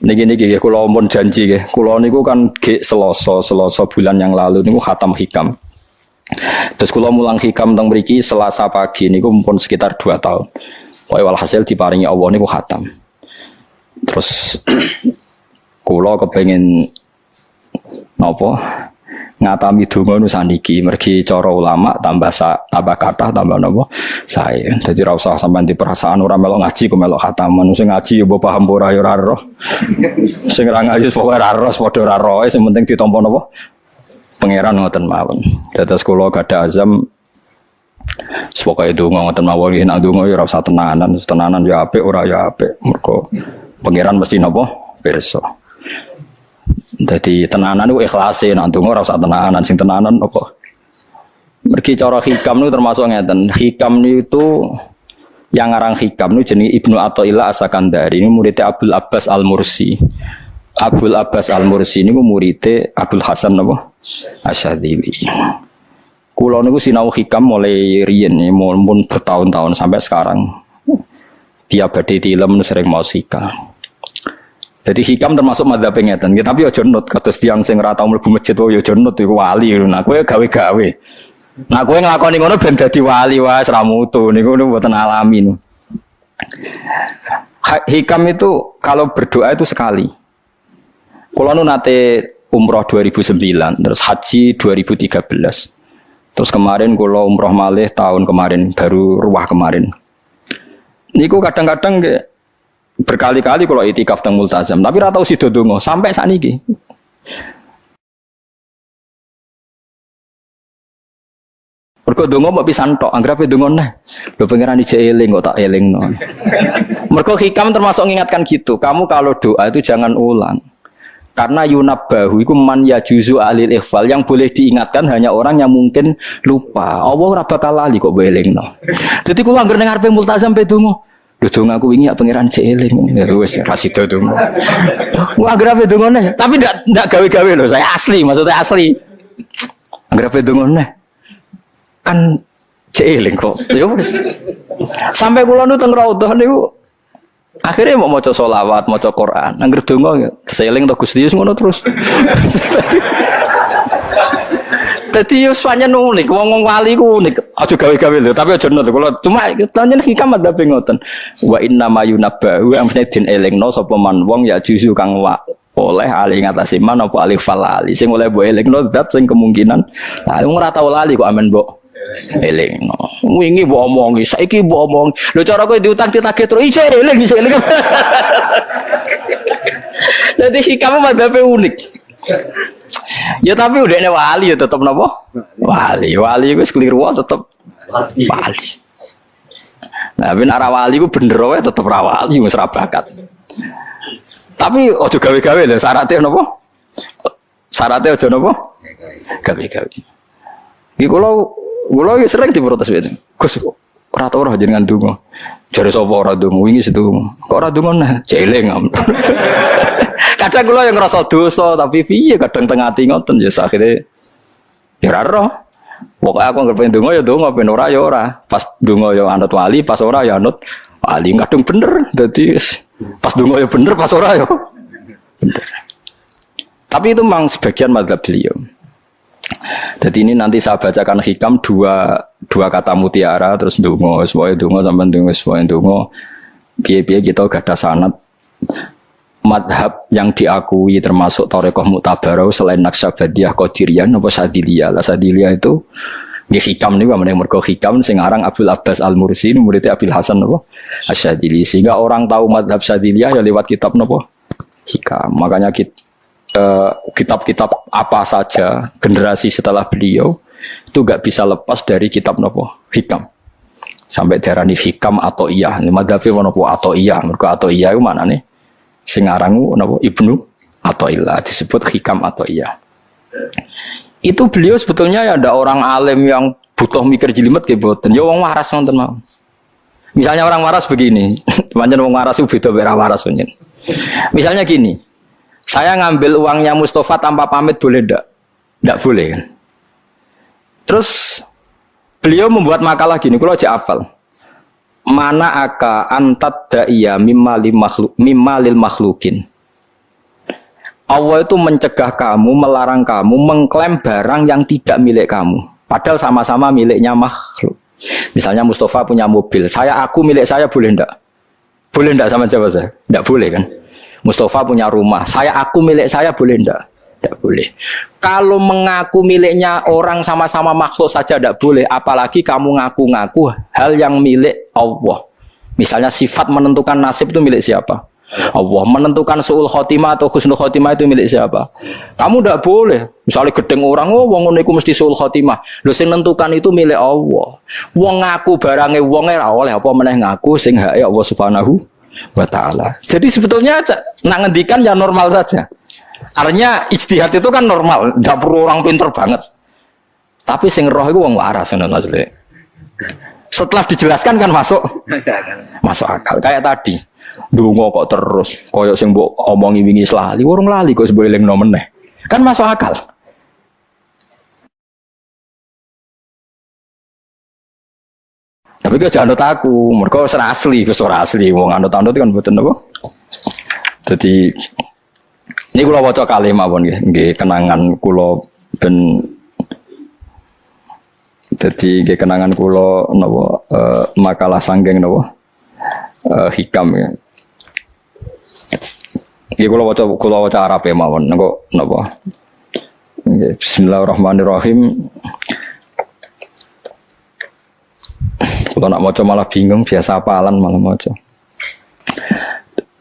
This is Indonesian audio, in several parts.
Niki kula pun janji nggih. Kula niku kan Selasa bulan yang lalu niku khatam hikam. Terus kula mulang hikam teng mriki Selasa pagi niku pun sekitar 2 tahun. Pokoke walhasil diparingi Allah niku khatam. Terus kula kepengin napa ngatami donga nu saniki mergi cara ulama tambah kathah tambah napa sae. Dadi ra usah sampean di perasaan ora melok ngaji kok melok khataman. Sing ngaji ya mbok paham ora ya ora roh. Sing ra ngaji pokoke ra roh padha ra roe sing penting ditampa napa pangeran ngoten mawon. Dados kula gadah azam pokoke donga ngoten mawon nek donga ya ora usah tenanan ya apik ora ya apik. Mergo pangeran mesti napa pirsa. Jadi tenanan itu ikhlasin, antung ora usah tenanan, sing tenanan apa? Mergi cara hikam itu termasuk ngeten. Hikam itu yang ngarang hikam itu jenenge Ibnu Athaillah As-Sakandari, ini muridnya Abdul Abbas Al-Mursi. Abdul Abbas Al-Mursi ini muridnya Abdul Hasan apa? Asyadzili. Kula niku sinau hikam mulai riyen mun bertahun-tahun sampai sekarang. Tiap badhe tilem sering mau hikam. Jadi hikam termasuk madzhab ngeten. Tapi aja nut kados tiyang sing ora tau mlebu masjid wae aja nut iku wali. Nah kowe gawe-gawe. Nah kowe nglakoni ngono ben dadi wali wae ora mutu niku mboten alami. Hikam itu kalau berdoa itu sekali. Kula nu nate umroh 2009, terus haji 2013. Terus kemarin kula umroh malih tahun kemarin, baru ruwah kemarin. Niku kadang-kadang berkali-kali kalau itikaf teng multazam, tapi ora tau sida donga sampai sakniki. Mergo donga mbok pisan tok, anggere donga neh. Lho pangeran ijek eling kok tak elingno. Mergo hikam termasuk mengingatkan gitu. Kamu kalau doa itu jangan ulang. Karena yunabbahu iku man yajuzu alil ikhfal, yang boleh diingatkan hanya orang yang mungkin lupa. Allah ora bakal lali kok mbok elingno. Dadi kula anggere ning ngarepe multazam pe donga. Lho dong aku wingi pangeran celing. Ya wis ra sida dong. Wah anggere dongone, tapi ndak gawe-gawe lho, saya asli, maksudnya asli. Anggere dongone. Kan celing kok. Ya wis. Sampai kula nu teng raudhah niku akhirnya mau maca selawat, maca Quran. Anggere donga seling to Gusti ngono terus. Dadi yo pancen unik, wong wali ku unik. Aja gawe-gawe lho, tapi aja nut kula. Cuma pancen hikam ada ngoten. Wa inna mayunabbahu amne din elingno sapa man wong ya juzu kang oleh ali ngatasi man apa alif falali. Sing oleh mbok elingno zat sing kemungkinan wong ora tau lali kok amen mbok elingno. Wingi mbok omongi, saiki mbok omong. Lho cara kowe diutang ditagih terus isih eling. Dadi hikam madhabe unik. Ya tapi udah ini wali ya tetap napa? Wali wis keliru tetap wali. Nah, ben arah wali ku bener wae tetep ra wali wis ra bakat. Tapi aja gawe-gawe lho syaratnya napa? Syaratnya aja napa? Gawe-gawe. Iki kula sering diprotes wene. Gus ora tau ora jenengan donga. Jare sapa ora donga wingi sedonga. Kok ora donga nah jeling. Kadang kula yang ngerasa dosa tapi piye kadang teng ati ngoten ya akhire ya ora roh. Pokoke aku anggere pengen donga ya donga, ben ora ya ora. Pas donga ya anut wali, pas ora ya anut wali. Kadang bener. Dadi pas donga ya bener, pas ora ya bener. Tapi itu memang sebagian madzhab beliau. Jadi ini nanti saya bacakan hikam dua kata mutiara terus donga, semuanya donga sampean donga, semuanya donga. Piye-piye kita gak ada sanad madhab yang diakui termasuk Thariqah Mu'tabarah selain Naqsyabandiyah, Qadiriyah, apa Sadiliyah. Lah Sadiliyah itu nggih hikam niku meneh mergo hikam sing aran Abdul Abbas Al-Mursi murid Abil Hasan apa Asyadzili. Sehingga orang tahu madhab Sadiliyah ya lewat kitab napa hikam. Makanya kitab-kitab apa saja generasi setelah beliau itu enggak bisa lepas dari kitab napa hikam. Sampai darani hikam atau iya. Madhabe napa atau iya. Mergo atau iya iku maknane sing arangu napa Ibnu Athaillah disebut hikam atau iya. Itu beliau sebetulnya ya ada orang alim yang butuh mikir jelimet nggih mboten. Ya wong waras wonten mawon. Misalnya orang waras begini, pancen wong waras itu beda mek waras pancen. Misalnya gini, saya ngambil uangnya Mustafa tanpa pamit boleh ndak? Ndak boleh kan? Terus beliau membuat makalah gini, kalau aja hafal. Mana aka antat da'iyya mimma lil makhlukin Allah itu mencegah kamu, melarang kamu mengklaim barang yang tidak milik kamu. Padahal sama-sama miliknya makhluk. Misalnya Mustafa punya mobil, aku milik saya boleh enggak? Boleh enggak sama siapa saya? Enggak boleh kan? Mustafa punya rumah, aku milik saya boleh enggak? Enggak boleh. Kalau mengaku miliknya orang sama-sama makhluk saja enggak boleh, apalagi kamu ngaku-ngaku hal yang milik Allah. Misalnya sifat menentukan nasib itu milik siapa? Allah. Menentukan su'ul khotimah atau husnul khotimah itu milik siapa? Kamu tidak boleh. Misalnya gedeng orang, wong ngono iku mesti su'ul khotimah. Lho sing nentukan itu milik Allah. Wong ngaku barange wong ora oleh apa meneh ngaku sing hak Allah Subhanahu wa taala. Jadi sebetulnya nak ngendikan ya normal saja. Artinya ijtihad itu kan normal, tidak perlu orang pinter banget. Tapi sing roh itu wong waras ngono asli. Setelah dijelaskan kan masuk akal. Kayak tadi. Dungo kok terus koyok sing mbok omongi wingi lali, urung lali kok sebab elingno meneh. Kan masuk akal. Tapi kok jangan aku, mergo ora asli, ora asli. Wong anut-anut kan mboten apa. Dadi ini kula waca kalih mawon nggih, kenangan kula ben dadi nggih kenangan kula napa makalah sanggeng napa hikam ya. Iki kula waca Arab mawon engko napa. Bismillahirrahmanirrahim. Kula nak maca malah bingung, biasa apalan malah maca.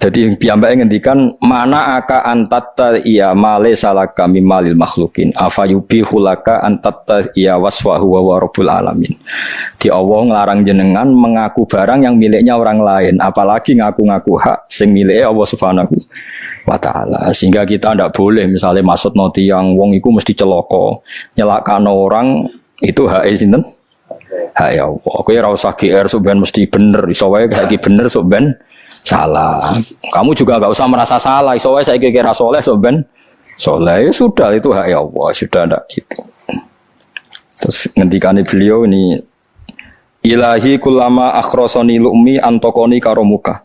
Jadi piyambake ngendikan mana aka antatta iya male salaka mimalil makhlukin afayubi hulaka antatta iya wasfahu wa rabbul alamin. Di Allah ngelarang jenengan mengaku barang yang miliknya orang lain, apalagi ngaku-ngaku hak sing milike Allah Subhanahu wa taala. Sehingga kita ndak boleh misalnya maksud noti yang wong iku mesti celaka, nyelakano orang itu hak sinten? Hak Allah. Kowe ora usah GR sok ben mesti bener, iso wae saiki bener sok ben salah. Kamu juga enggak usah merasa salah, iso wae saiki kira saleh sok ben saleh. Sudah itu hak Allah, sudah ndak itu. Terus ngendikane beliau ini Ilahi kullama akhrosoni lu'mi antokoni karomuka.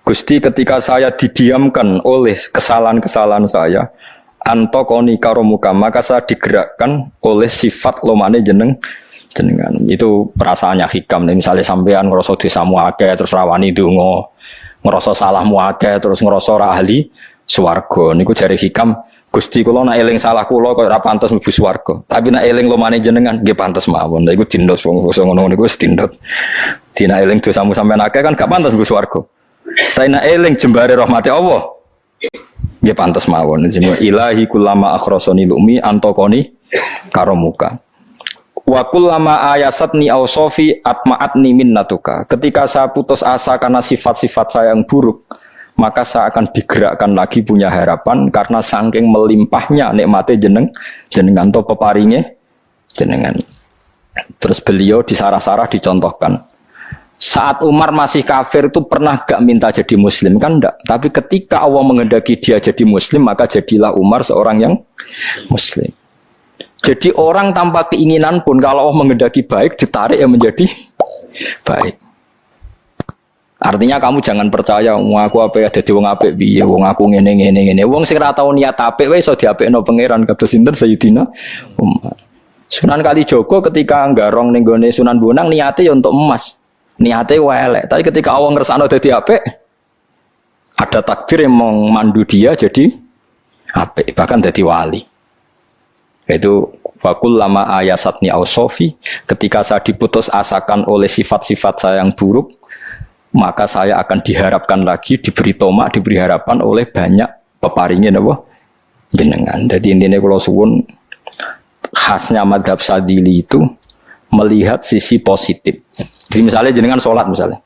Gusti ketika saya didiamkan oleh kesalahan-kesalahan saya, antokoni karomuka, maka saya digerakkan oleh sifat lomane jenengan. Itu perasaannya hikam. Misalnya sampean ngerasa dosamu akeh terus rawani donga, ngerasa salahmu akeh terus ngerasa ora ahli swarga. Niku jare hikam, Gusti kula nak eling salah kula kok ora pantes mlebu swarga. Tapi nak eling lomane jenengan nggih pantes mawon. Lha iku dindos wong ngono niku wis dindot. Dina eling dosamu sampean akeh kan gak pantes mlebu swarga. Saya nak eling jembare rahmati Allah. Nggih pantes mawon. Ilahi kullama akhrasani lumi antokoni karomuka. Wa kullama ayasatni awsofi atma'atni minnatuka. Ketika saya putus asa karena sifat-sifat saya yang buruk, maka saya akan digerakkan lagi punya harapan karena saking melimpahnya nikmatnya jenengan to peparinge jenengan. Terus beliau di sarah-sarah dicontohkan. Saat Umar masih kafir itu pernah gak minta jadi muslim kan enggak. Tapi ketika Allah menghendaki dia jadi muslim, maka jadilah Umar seorang yang muslim. Jadi orang tanpa keinginan pun kalau Allah menghendaki baik ditarik yang menjadi baik. Artinya kamu jangan percaya wong aku apik dadi wong apik piye, wong aku ngene. Wong sing ora tau niat apik wae iso diapikno pangeran kados sinten Sayyidina Umar. Sunan Kalijaga ketika nggarong ning gone Sunan Bonang niate ya untuk emas. Niate wae elek, tapi ketika Allah ngersakno dadi apik ada takdir yang memandu dia jadi apik, bahkan dadi wali. Itu fakul lama ayasatni ausofi, ketika saya diputus asakan oleh sifat-sifat saya yang buruk, maka saya akan diharapkan lagi, diberi tomak, diberi harapan oleh banyak peparingnya napa jenengan. Jadi intinya kalau suwun khasnya madhab Sadili itu melihat sisi positif. Jadi misalnya jenengan sholat misalnya,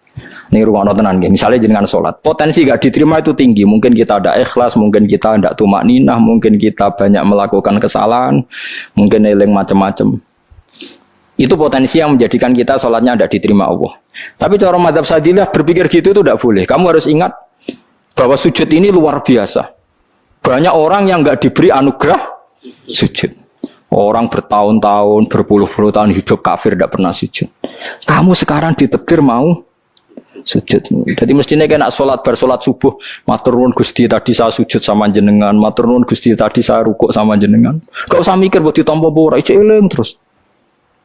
ini rumah tenan nggih. Misalnya jenengan sholat, potensi gak diterima itu tinggi. Mungkin kita ada ikhlas, mungkin kita tidak tumak ninah, mungkin kita banyak melakukan kesalahan, mungkin eling macam-macam. Itu potensi yang menjadikan kita sholatnya tidak diterima Allah. Tapi cara madhab Sadilah berpikir gitu itu tidak boleh. Kamu harus ingat bahwa sujud ini luar biasa. Banyak orang yang nggak diberi anugerah sujud. Orang bertahun-tahun, berpuluh-puluh tahun hidup kafir tidak pernah sujud. Kamu sekarang ditakdir mau sujud. Jadi mestinya kena sholat bersolat subuh, matur nuwun Gusti tadi saya sujud sama jenengan, matur nuwun Gusti tadi saya rukuk sama jenengan. Gak usah mikir buat ditampa ora, ijo eling terus.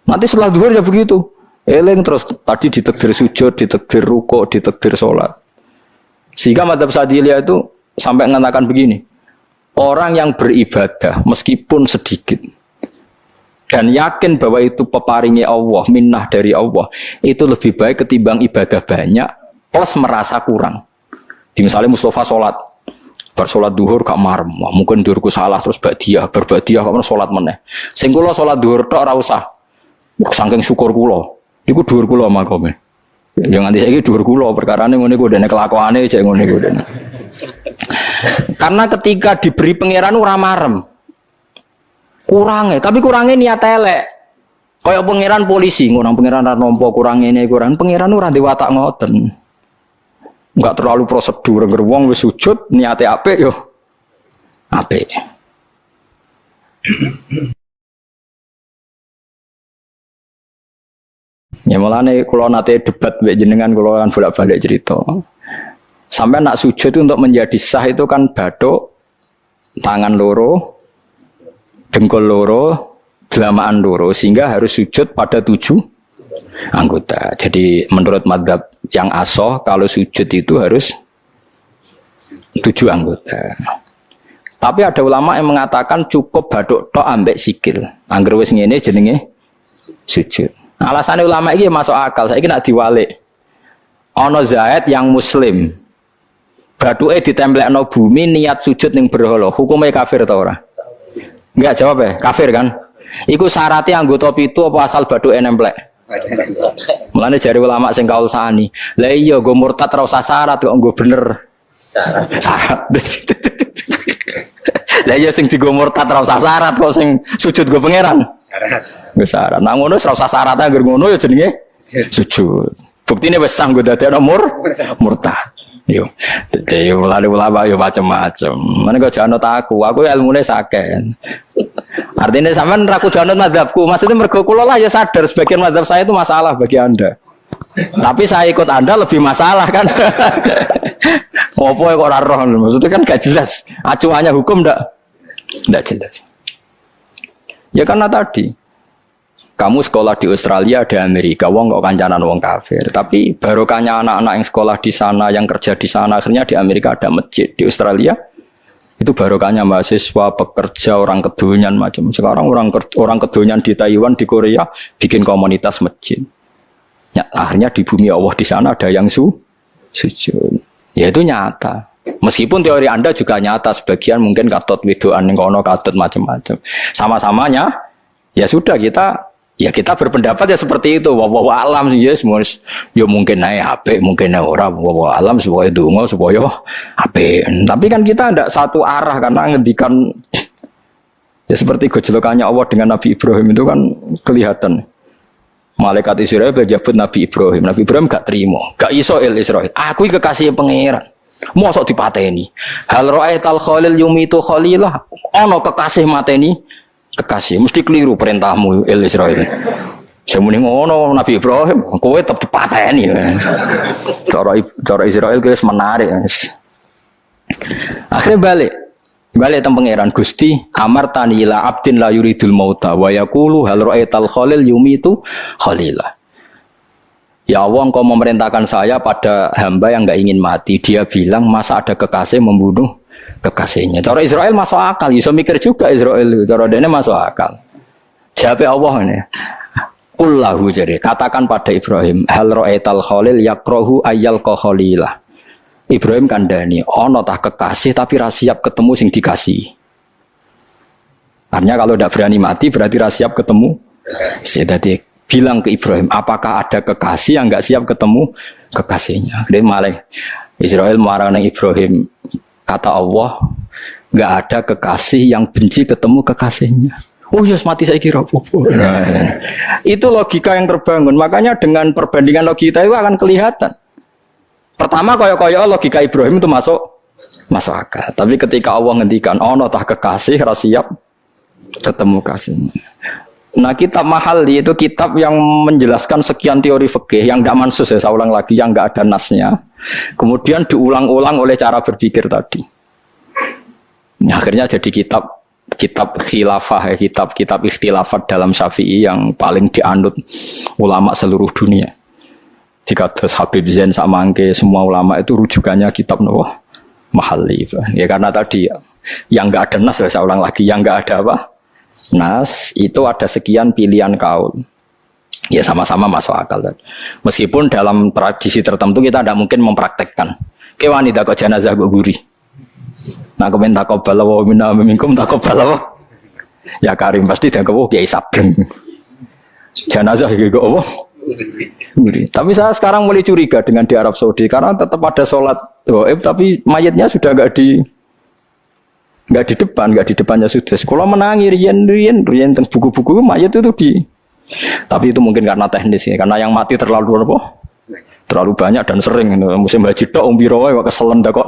Nanti setelah duhur ya begitu, eling terus. Tadi ditakdir sujud, ditakdir rukuk, ditakdir sholat. Sehingga madzhab Syadziliyah itu sampai mengatakan begini, orang yang beribadah meskipun sedikit dan yakin bahwa itu peparingi Allah, minnah dari Allah, itu lebih baik ketimbang ibadah banyak plus merasa kurang. Di misalnya Mustafa sholat, bersolat duhur gak marem, mungkin duhurku salah terus berbadiah kamu sholat meneh. Sing kula sholat duhur tok ora usah. Saking syukur kula, iku duhur kula makome. Yang nanti saiki duhur kula perkarane ngene ku dene kelakuane cek ngene ku dene. Karena ketika diberi pangeran ora marem. Kurang tapi kurangnya niat elek. Kayak pangeran polisi, ngono pangeran ra nampa kurang ini, kurang pangeran ora ndek watak ngoten. Enggak terlalu prosedur, ngger wong wis sujud niate apik yo apik. Ya mulane kula nate debat mbek jenengan kula kan bolak-balik cerita. Sampai nak sujud itu untuk menjadi sah itu kan bathuk, tangan loro, dengkul loro, delamaan loro, sehingga harus sujud pada 7 anggota. Jadi menurut madzhab yang asoh kalau sujud itu harus 7 anggota. Tapi ada ulama yang mengatakan cukup bathuk tok ambek sikil. Angger wis ngene jenenge sujud. Alasannya ulama ini masuk akal. Saiki nak diwalik. Ana Zaid yang muslim. Bathuke ditemplekno bumi niat sujud ning berhala. Hukumnya kafir ta ora? Enggak jawab ya, kafir kan? Iku syaratnya anggota pitu apa asal bathuke nemplek? Mulane jari ulama sing kaul sani. Lah iya nggo murtad ora usah syarat kok nggo bener. Syarat. Lah iya sing digo murtad ora usah syarat kok sing sujud nggo pangeran. Syarat. Wis syarat. Nang ngono ora usah syarat anggere ngono ya jenenge sujud. Buktine wis sah nggo dadekno murtad. Yo, yo ulama yo macam-macam. Mana kau jangan aku ilmunya sakit. Artinya sampean raku jangan madzhabku. Maksudnya mergo kula lah ya sadar sebagian madzhab saya itu masalah bagi anda. Tapi saya ikut anda lebih masalah kan. Apa kok ora roh? Maksudnya kan gak jelas. Acuannya hukum ndak jelas. Ya karena tadi. Kamu sekolah di Australia, di Amerika, wong kok kancanan wong kafir. Tapi barokahnya anak-anak yang sekolah di sana, yang kerja di sana, akhirnya di Amerika ada masjid. Di Australia, itu barokahnya mahasiswa, pekerja, orang kedonyan macam. Sekarang orang kedonyan di Taiwan, di Korea, bikin komunitas masjid. Ya, akhirnya di bumi Allah di sana ada yang sujud. Ya itu nyata. Meskipun teori Anda juga nyata, sebagian mungkin katut widoan yang kono katut macam-macam. Sama-samanya, ya sudah kita berpendapat ya seperti itu. Wallahu alam sih ya semua. Ya mungkin naik HP, mungkin naik orang. Wallahu alam supaya dongo supaya HP. Tapi kan kita tidak satu arah karena ngendikan ya seperti gejolokannya Allah dengan Nabi Ibrahim itu kan kelihatan. Malaikat Israel berjabut Nabi Ibrahim. Nabi Ibrahim gak terima, gak iso Israel. Aku kekasih pangeran. Mosok dipateni. Hal ra'aital khalil yumitu khalilah. Ono kekasih mateni kekasih, mesti keliru perintahmu Israel. Semuni ngono Nabi Ibrahim, kowe tetep dipateni. Cara Israel guys menarik. Akhirnya balik teng pangeran Gusti, amartani ila abdin la yuridul mauta wa yaqulu hal ra'aital khalil yumitu khalilah. Ya Allah, engkau memerintahkan saya pada hamba yang enggak ingin mati. Dia bilang masa ada kekasih membunuh kekasihnya. Cara Israel masuk akal, bisa mikir juga Israel. Cara dene masuk akal. Jawab Allah ini. Qullahu jadi katakan pada Ibrahim, hal ra'aital khalil yakrahu ayyal khalilah. Ibrahim kandhani, ana tah kekasih tapi ra siap ketemu sing dikasih. Artinya kalau tidak berani mati berarti ra siap ketemu. Jadi bilang ke Ibrahim, apakah ada kekasih yang enggak siap ketemu kekasihnya? Dia malah Israel marah dengan Ibrahim. Kata Allah, nggak ada kekasih yang benci ketemu kekasihnya. Oh ya, mati saya kira. Itu logika yang terbangun. Makanya dengan perbandingan logika itu akan kelihatan. Pertama, koyo-koyo logika Ibrahim itu masuk akal. Tapi ketika Allah ngendikan, oh no tah kekasih, siap ketemu kasihnya. Nah kitab Mahalli itu kitab yang menjelaskan sekian teori fikih yang tidak mansus ya, saya ulang lagi, yang nggak ada nasnya. Kemudian diulang-ulang oleh cara berpikir tadi. Nah, akhirnya jadi kitab khilafah, kitab ikhtilafat dalam Syafi'i yang paling dianut ulama seluruh dunia. Jika terus Habib Zain sama Angke semua ulama itu rujukannya kitab Mahalli. Ya karena tadi yang nggak ada nas, saya ulang lagi, yang nggak ada apa? Nas itu ada sekian pilihan kaul. Ya sama-sama masuk akal. Meskipun dalam tradisi tertentu kita tidak mungkin mempraktekkan. Ke wanita kok jenazah kok guri. Nah komen takobal wa minna minkum takobal wa. Ya Karim pasti dia kok Kiai Sabreng. Jenazah iki kok apa? Guri. Tapi saya sekarang mulai curiga dengan di Arab Saudi karena tetap ada sholat gaib tapi mayatnya sudah enggak di depannya sudah. Sekolah menangi rian buku-buku mayat itu tapi itu mungkin karena teknis ya, karena yang mati terlalu banyak dan sering. Musim haji tok umbiro wae keselen dak kok